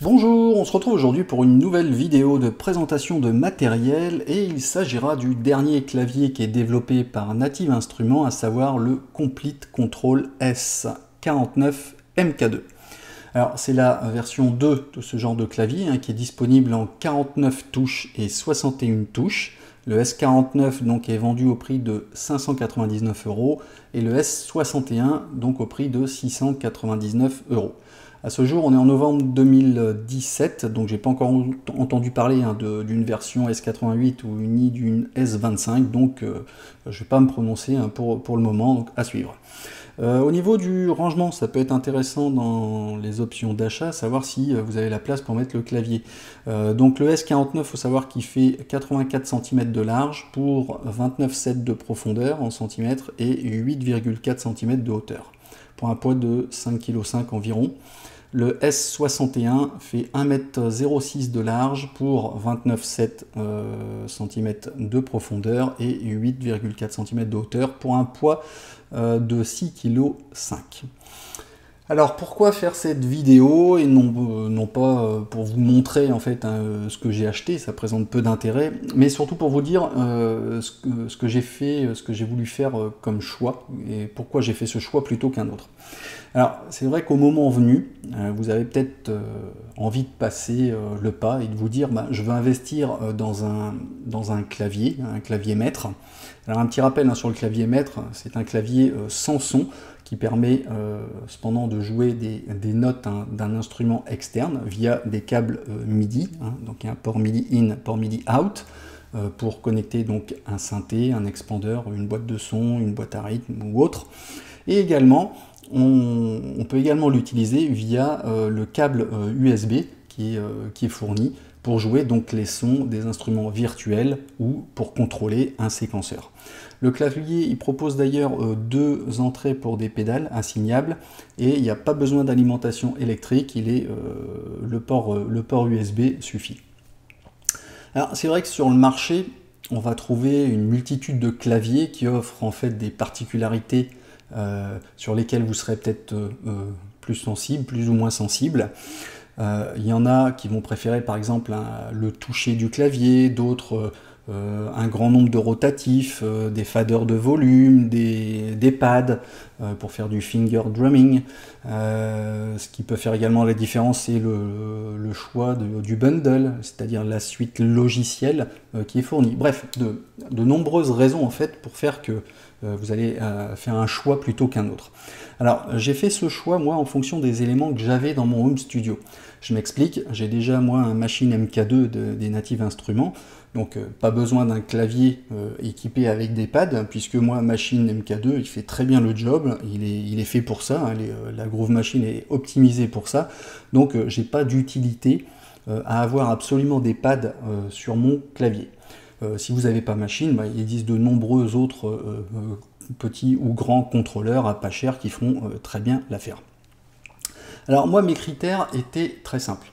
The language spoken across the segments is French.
Bonjour, on se retrouve aujourd'hui pour une nouvelle vidéo de présentation de matériel et il s'agira du dernier clavier qui est développé par Native Instruments, à savoir le Complete Control S49 MK2. Alors c'est la version 2 de ce genre de clavier qui est disponible en 49 touches et 61 touches. Le S49 donc est vendu au prix de 599 € et le S61 donc au prix de 699 €. À ce jour, on est en novembre 2017, donc j'ai pas encore entendu parler d'une version S88 ou ni d'une S25, donc je vais pas me prononcer pour le moment, donc à suivre. Au niveau du rangement, ça peut être intéressant dans les options d'achat, savoir si vous avez la place pour mettre le clavier. Donc le S49, il faut savoir qu'il fait 84 cm de large pour 29,7 de profondeur en centimètres et 8,4 cm de hauteur, pour un poids de 5,5 kg environ. Le S61 fait 1,06 m de large pour 29,7 cm de profondeur et 8,4 cm de hauteur pour un poids de 6,5 kg. Alors pourquoi faire cette vidéo et non pas pour vous montrer en fait ce que j'ai acheté, ça présente peu d'intérêt, mais surtout pour vous dire ce que j'ai fait, ce que j'ai voulu faire comme choix et pourquoi j'ai fait ce choix plutôt qu'un autre. Alors c'est vrai qu'au moment venu, vous avez peut-être envie de passer le pas et de vous dire je veux investir dans un clavier maître. Alors un petit rappel sur le clavier maître, c'est un clavier sans son qui permet cependant de jouer des notes d'un instrument externe via des câbles MIDI, donc il y a un port MIDI in, port MIDI out, pour connecter donc un synthé, un expandeur, une boîte de son, une boîte à rythme ou autre. Et également, on peut également l'utiliser via le câble USB qui est fourni pour jouer donc les sons des instruments virtuels ou pour contrôler un séquenceur. Le clavier il propose d'ailleurs deux entrées pour des pédales assignables et il n'y a pas besoin d'alimentation électrique, le port USB suffit. Alors c'est vrai que sur le marché on va trouver une multitude de claviers qui offrent en fait des particularités sur lesquelles vous serez peut-être plus sensible, plus ou moins sensible. Il y en a qui vont préférer par exemple le toucher du clavier, d'autres un grand nombre de rotatifs, des faders de volume, des pads pour faire du finger drumming. Ce qui peut faire également la différence, c'est le choix du bundle, c'est-à-dire la suite logicielle qui est fournie. Bref, de nombreuses raisons en fait pour faire que vous allez faire un choix plutôt qu'un autre. Alors j'ai fait ce choix moi en fonction des éléments que j'avais dans mon home studio. Je m'explique, j'ai déjà moi un machine MK2 des Native Instruments, donc pas besoin d'un clavier équipé avec des pads, puisque moi machine MK2 il fait très bien le job, il est fait pour ça, la Groove Machine est optimisée pour ça, donc j'ai pas d'utilité à avoir absolument des pads sur mon clavier. Si vous n'avez pas machine, il existe de nombreux autres petits ou grands contrôleurs à pas cher qui font très bien l'affaire. Alors moi mes critères étaient très simples.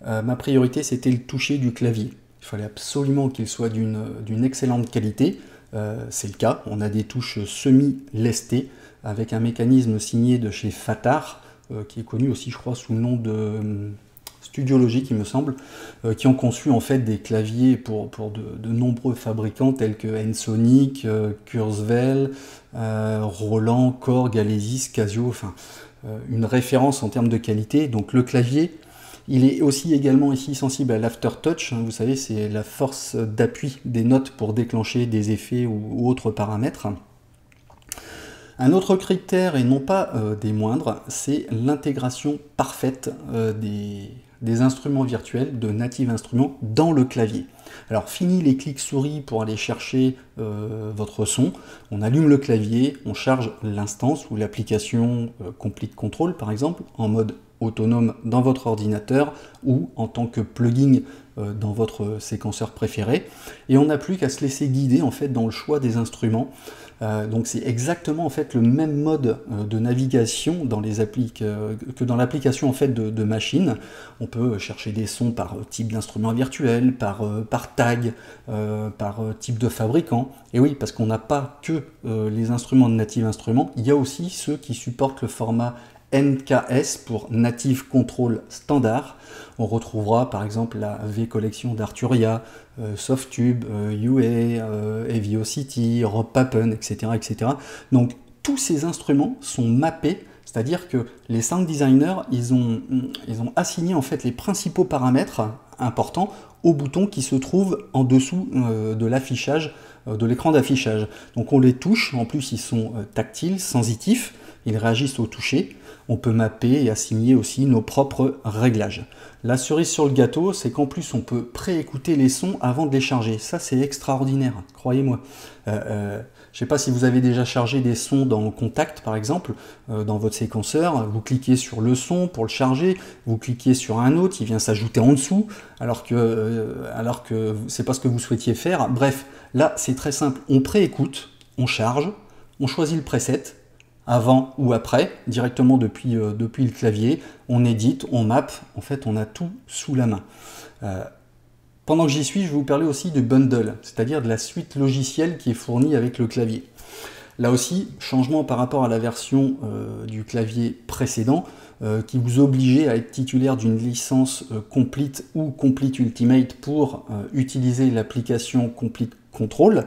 Ma priorité c'était le toucher du clavier. Il fallait absolument qu'il soit d'une excellente qualité. C'est le cas, on a des touches semi-lestées avec un mécanisme signé de chez Fatar, qui est connu aussi je crois sous le nom de Studiologic il me semble, qui ont conçu en fait des claviers pour de nombreux fabricants tels que Ensoniq, Kurzweil, Roland, Korg, Alesis, Casio, enfin une référence en termes de qualité. Donc le clavier, il est aussi également ici sensible à l'aftertouch, vous savez c'est la force d'appui des notes pour déclencher des effets ou autres paramètres. Un autre critère, et non pas des moindres, c'est l'intégration parfaite des instruments virtuels de Native Instruments dans le clavier. Alors fini les clics souris pour aller chercher votre son, on allume le clavier, on charge l'instance ou l'application Complete Control par exemple en mode autonome dans votre ordinateur ou en tant que plugin dans votre séquenceur préféré. Et on n'a plus qu'à se laisser guider en fait dans le choix des instruments. Donc c'est exactement en fait le même mode de navigation dans les que dans l'application en fait de machine. On peut chercher des sons par type d'instrument virtuel, par tag, par type de fabricant. Et oui, parce qu'on n'a pas que les instruments de Native Instruments, il y a aussi ceux qui supportent le format NKS pour Native Control Standard. On retrouvera par exemple la V-Collection d'Arturia, Softube, UA, Aviocity, Rob Papen, etc., etc. Donc tous ces instruments sont mappés, c'est-à-dire que les sound designers, ils ont assigné en fait les principaux paramètres importants aux boutons qui se trouvent en dessous de l'affichage, de l'écran d'affichage. Donc on les touche, en plus ils sont tactiles, sensitifs, ils réagissent au toucher. On peut mapper et assigner aussi nos propres réglages. La cerise sur le gâteau, c'est qu'en plus on peut préécouter les sons avant de les charger. Ça c'est extraordinaire, croyez-moi. Je ne sais pas si vous avez déjà chargé des sons dans Contact par exemple, dans votre séquenceur, vous cliquez sur le son pour le charger, vous cliquez sur un autre, il vient s'ajouter en dessous, alors que c'est pas ce que vous souhaitiez faire. Bref, là c'est très simple, on préécoute, on charge, on choisit le preset, avant ou après, directement depuis le clavier, on édite, on map, en fait on a tout sous la main. Pendant que j'y suis, je vais vous parler aussi du bundle, c'est-à-dire de la suite logicielle qui est fournie avec le clavier. Là aussi, changement par rapport à la version du clavier précédent, qui vous obligeait à être titulaire d'une licence Complete ou Complete Ultimate pour utiliser l'application Complete Control.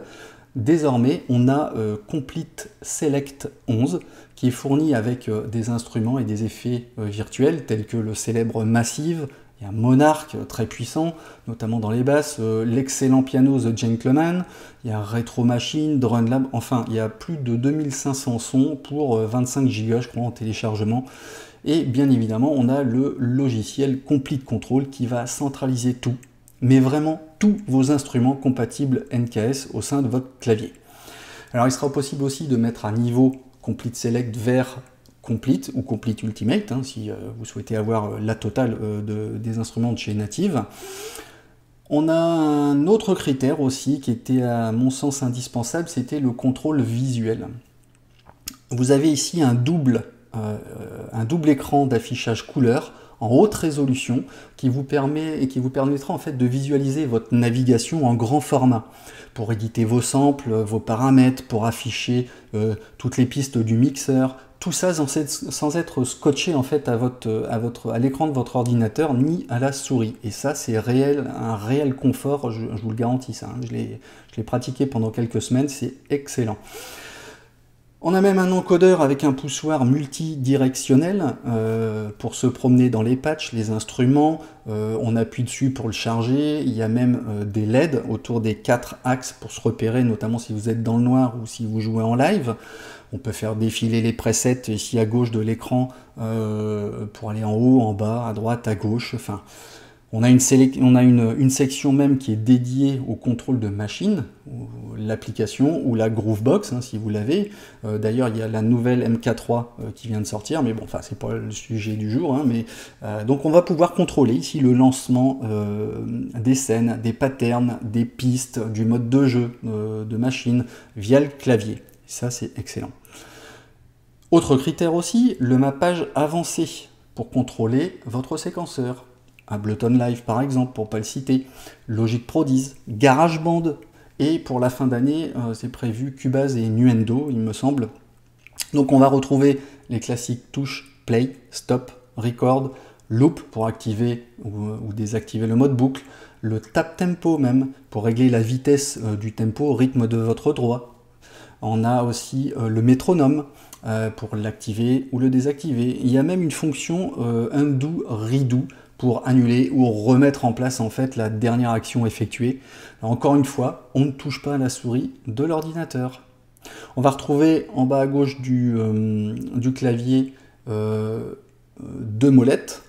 Désormais, on a Complete Select 11 qui est fourni avec des instruments et des effets virtuels tels que le célèbre Massive, il y a Monarch très puissant, notamment dans les basses, l'excellent piano The Gentleman, il y a Retro Machine, Drone Lab, enfin il y a plus de 2500 sons pour 25 Go je crois en téléchargement. Et bien évidemment, on a le logiciel Complete Control qui va centraliser tout, mais vraiment tous vos instruments compatibles NKS au sein de votre clavier. Alors il sera possible aussi de mettre à niveau Complete Select vers Complete ou Complete Ultimate, hein, si vous souhaitez avoir la totale des instruments de chez Native. On a un autre critère aussi qui était à mon sens indispensable, c'était le contrôle visuel. Vous avez ici un double écran d'affichage couleur en haute résolution qui vous permettra en fait de visualiser votre navigation en grand format pour éditer vos samples, vos paramètres, pour afficher toutes les pistes du mixeur, tout ça sans être scotché en fait à l'écran de votre ordinateur ni à la souris. Et ça c'est un réel confort, je vous le garantis ça, hein. Je l'ai pratiqué pendant quelques semaines, c'est excellent. On a même un encodeur avec un poussoir multidirectionnel pour se promener dans les patchs, les instruments, on appuie dessus pour le charger, il y a même des LED autour des 4 axes pour se repérer, notamment si vous êtes dans le noir ou si vous jouez en live. On peut faire défiler les presets ici à gauche de l'écran pour aller en haut, en bas, à droite, à gauche, enfin... On a une section même qui est dédiée au contrôle de machine, l'application ou la Groovebox, hein, si vous l'avez. D'ailleurs, il y a la nouvelle MK3 qui vient de sortir, mais bon, enfin, c'est pas le sujet du jour. Hein, donc, on va pouvoir contrôler ici le lancement des scènes, des patterns, des pistes, du mode de jeu de machine via le clavier. Ça, c'est excellent. Autre critère aussi, le mappage avancé pour contrôler votre séquenceur. Ableton Live par exemple, pour ne pas le citer, Logic Pro 10, GarageBand, et pour la fin d'année, c'est prévu Cubase et Nuendo, il me semble. Donc on va retrouver les classiques touches Play, Stop, Record, Loop pour activer ou désactiver le mode boucle, le Tap Tempo même, pour régler la vitesse du tempo au rythme de votre doigt. On a aussi le métronome, pour l'activer ou le désactiver. Il y a même une fonction Undo, Redo, pour annuler ou remettre en place en fait la dernière action effectuée. Alors, encore une fois, on ne touche pas à la souris de l'ordinateur. On va retrouver en bas à gauche du clavier deux molettes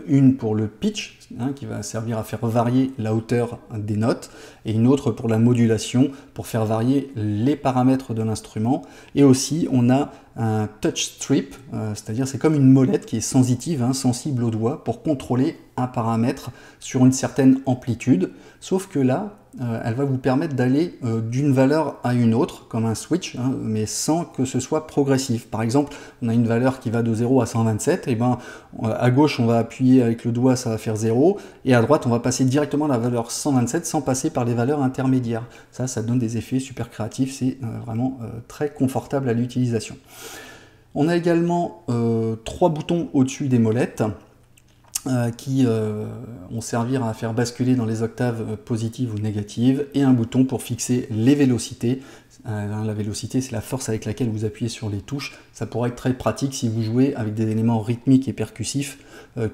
une pour le pitch, hein, qui va servir à faire varier la hauteur des notes, et une autre pour la modulation, pour faire varier les paramètres de l'instrument. Et aussi, on a un touch strip, c'est-à-dire c'est comme une molette qui est sensitive, hein, sensible au doigt, pour contrôler un paramètre sur une certaine amplitude, sauf que là, elle va vous permettre d'aller d'une valeur à une autre, comme un switch, hein, mais sans que ce soit progressif. Par exemple, on a une valeur qui va de 0 à 127, et ben, à gauche, on va appuyer avec le doigt, ça va faire 0, et à droite, on va passer directement à la valeur 127 sans passer par les valeurs intermédiaires. Ça donne des effets super créatifs, c'est vraiment très confortable à l'utilisation. On a également 3 boutons au-dessus des molettes, qui vont servir à faire basculer dans les octaves positives ou négatives, et un bouton pour fixer les vélocités. La vélocité, c'est la force avec laquelle vous appuyez sur les touches. Ça pourrait être très pratique si vous jouez avec des éléments rythmiques et percussifs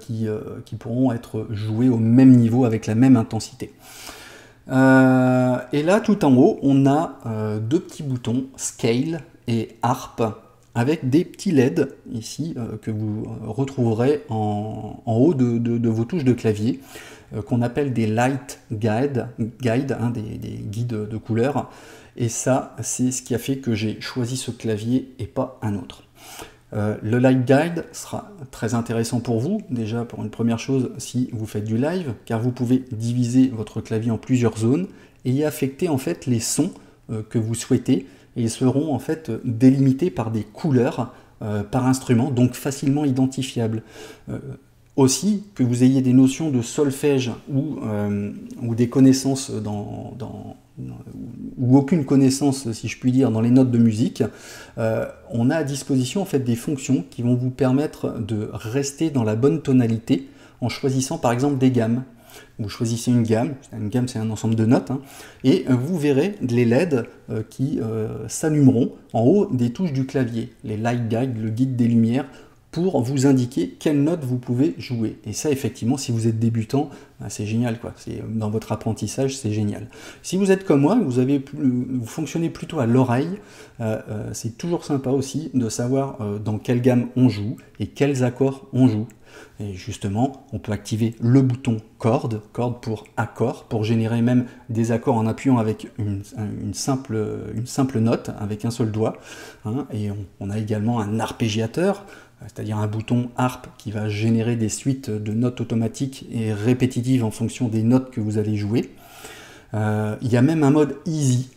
qui pourront être joués au même niveau avec la même intensité. Et là, tout en haut, on a 2 petits boutons, Scale et Harp, avec des petits LED ici que vous retrouverez en haut de vos touches de clavier, qu'on appelle des Light Guide, hein, des guides de couleurs. Et ça, c'est ce qui a fait que j'ai choisi ce clavier et pas un autre. Le Light Guide sera très intéressant pour vous, déjà pour une première chose si vous faites du live, car vous pouvez diviser votre clavier en plusieurs zones et y affecter en fait les sons que vous souhaitez, et ils seront en fait délimités par des couleurs par instrument, donc facilement identifiables. Aussi, que vous ayez des notions de solfège ou des connaissances ou aucune connaissance, si je puis dire, dans les notes de musique, on a à disposition en fait des fonctions qui vont vous permettre de rester dans la bonne tonalité en choisissant par exemple des gammes. Vous choisissez une gamme c'est un ensemble de notes, hein, et vous verrez les LED qui s'allumeront en haut des touches du clavier, les Light Guide, le guide des lumières, pour vous indiquer quelle note vous pouvez jouer. Et ça, effectivement, si vous êtes débutant, c'est génial, quoi. Dans votre apprentissage, c'est génial. Si vous êtes comme moi, vous fonctionnez plutôt à l'oreille, c'est toujours sympa aussi de savoir dans quelle gamme on joue et quels accords on joue. Et justement, on peut activer le bouton corde pour accord, pour générer même des accords en appuyant avec une simple note, avec un seul doigt. Hein, et on a également un arpégiateur, c'est-à-dire un bouton harpe qui va générer des suites de notes automatiques et répétitives en fonction des notes que vous allez jouer. Il y a même un mode easy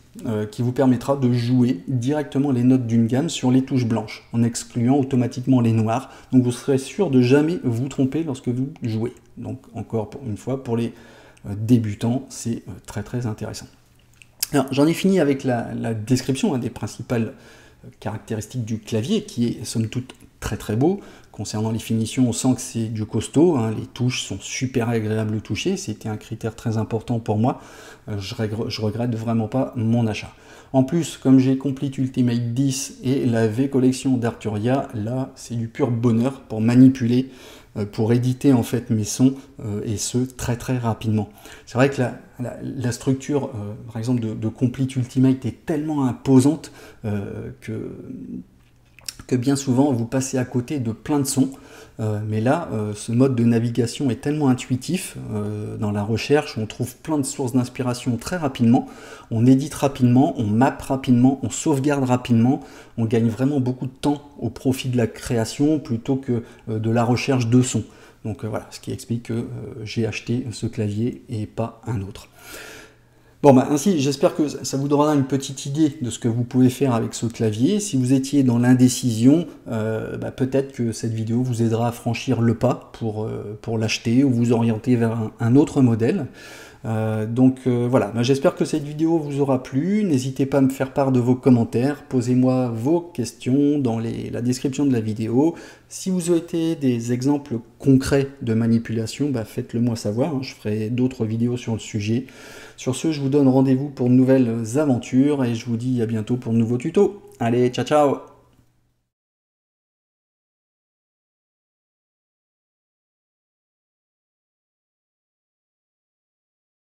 qui vous permettra de jouer directement les notes d'une gamme sur les touches blanches, en excluant automatiquement les noires. Donc vous serez sûr de jamais vous tromper lorsque vous jouez. Donc encore une fois, pour les débutants, c'est très très intéressant. Alors j'en ai fini avec la description des principales caractéristiques du clavier, qui est somme toute très très beau. Concernant les finitions, on sent que c'est du costaud, hein, les touches sont super agréables au toucher, c'était un critère très important pour moi, je regrette vraiment pas mon achat. En plus, comme j'ai Complete Ultimate 10 et la V-Collection d'Arturia, là c'est du pur bonheur pour manipuler, pour éditer en fait mes sons, et ce très très rapidement. C'est vrai que la structure, par exemple de Complete Ultimate est tellement imposante que bien souvent vous passez à côté de plein de sons, mais là ce mode de navigation est tellement intuitif dans la recherche, on trouve plein de sources d'inspiration très rapidement, on édite rapidement, on mappe rapidement, on sauvegarde rapidement, on gagne vraiment beaucoup de temps au profit de la création plutôt que de la recherche de sons. Donc voilà, ce qui explique que j'ai acheté ce clavier et pas un autre. Bon, ainsi, j'espère que ça vous donnera une petite idée de ce que vous pouvez faire avec ce clavier. Si vous étiez dans l'indécision, peut-être que cette vidéo vous aidera à franchir le pas pour l'acheter ou vous orienter vers un autre modèle. Voilà, j'espère que cette vidéo vous aura plu. N'hésitez pas à me faire part de vos commentaires. Posez-moi vos questions dans la description de la vidéo. Si vous souhaitez des exemples concrets de manipulation, faites-le moi savoir. Je ferai d'autres vidéos sur le sujet. Sur ce, je vous donne rendez-vous pour de nouvelles aventures et je vous dis à bientôt pour de nouveaux tutos. Allez, ciao ciao!